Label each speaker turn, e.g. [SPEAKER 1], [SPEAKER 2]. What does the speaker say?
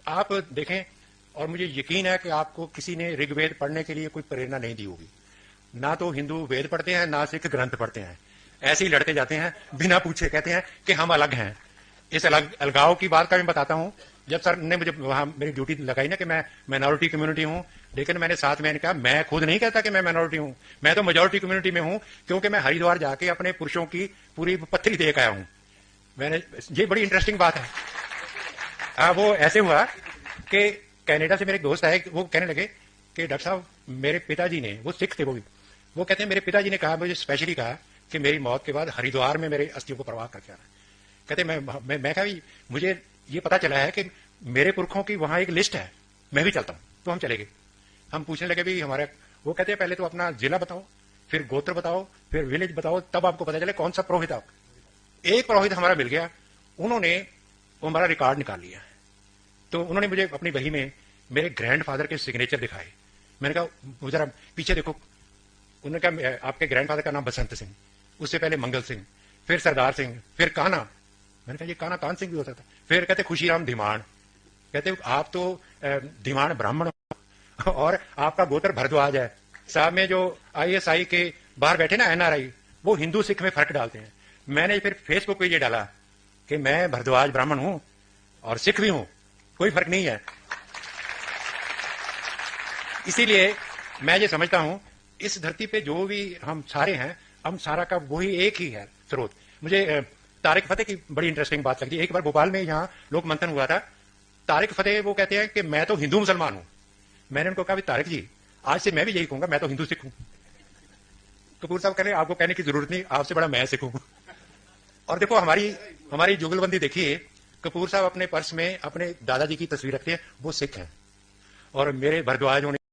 [SPEAKER 1] आप देखें, और मुझे यकीन है कि आपको किसी ने ऋग्वेद पढ़ने के लिए कोई प्रेरणा नहीं दी होगी। ना तो हिंदू वेद पढ़ते हैं, ना सिख ग्रंथ पढ़ते हैं, ऐसे ही लड़ते जाते हैं बिना पूछे, कहते हैं कि हम अलग हैं। इस अलगाव की बात का मैं बताता हूं। जब सर ने मुझे वहां मेरी ड्यूटी लगाई ना कि मैं माइनॉरिटी कम्युनिटी हूं, लेकिन मैंने साथ में कहा मैं खुद नहीं कहता कि मैं माइनॉरिटी हूं, मैं तो मेजोरिटी कम्युनिटी में हूं, क्योंकि मैं हरिद्वार जाके अपने पुरुषों की पूरी पत्थरी देख आया हूं। मैंने, ये बड़ी इंटरेस्टिंग बात है। वो ऐसे हुआ कि कनाडा से मेरे एक दोस्त आए, वो कहने लगे कि डॉक्टर साहब मेरे पिताजी ने, वो सिख थे वो कहते हैं मेरे पिताजी ने कहा, मुझे स्पेशली कहा कि मेरी मौत के बाद हरिद्वार में मेरे अस्थियों को प्रवाह करके आना। कहते मैं कहा मुझे ये पता चला है कि मेरे पुरखों की वहां एक लिस्ट है, मैं भी चलता हूं। तो हम चले गए। हम पूछने लगे भी हमारे, वो कहते हैं पहले तो अपना जिला बताओ, फिर गोत्र बताओ, फिर विलेज बताओ, तब आपको पता चले कौन सा पुरोहित आप। एक पुरोहित हमारा मिल गया, उन्होंने वो हमारा रिकॉर्ड निकाल लिया। तो उन्होंने मुझे अपनी बही में मेरे ग्रैंडफादर के सिग्नेचर दिखाए। मैंने कहा जरा पीछे देखो। उन्होंने कहा आपके ग्रैंडफादर का नाम बसंत सिंह, उससे पहले मंगल सिंह, फिर सरदार सिंह, फिर कान्हा। मैंने कहा ये कान्हा कान सिंह भी हो सकता। फिर कहते खुशीराम धीमान। कहते आप तो धीमान ब्राह्मण हो और आपका गोत्र भरद्वाज है। साहब में जो ISI के बाहर बैठे ना NRI, वो हिंदू सिख में फर्क डालते हैं। मैंने फिर फेसबुक पे ये डाला कि मैं भरद्वाज ब्राह्मण हूं और सिख भी हूं, कोई फर्क नहीं है। इसीलिए मैं ये समझता हूं इस धरती पे जो भी हम सारे हैं, हम सारा का वही एक ही है स्रोत। मुझे तारिक फतेह की बड़ी इंटरेस्टिंग बात लगती है। एक बार भोपाल में यहाँ लोक मंथन हुआ था। तारिक फतेह वो कहते हैं कि मैं तो हिंदू मुसलमान हूं। मैंने उनको कहा तारिक जी आज से मैं भी यही कहूंगा, मैं तो हिंदू सिख हूं। कपूर साहब कह रहे आपको कहने की जरूरत नहीं, आपसे बड़ा मैं सिख हूं। और देखो हमारी जुगलबंदी देखिए, कपूर साहब अपने पर्स में अपने दादाजी की तस्वीर रखते हैं, वो सिख हैं, और मेरे भरद्वाज होने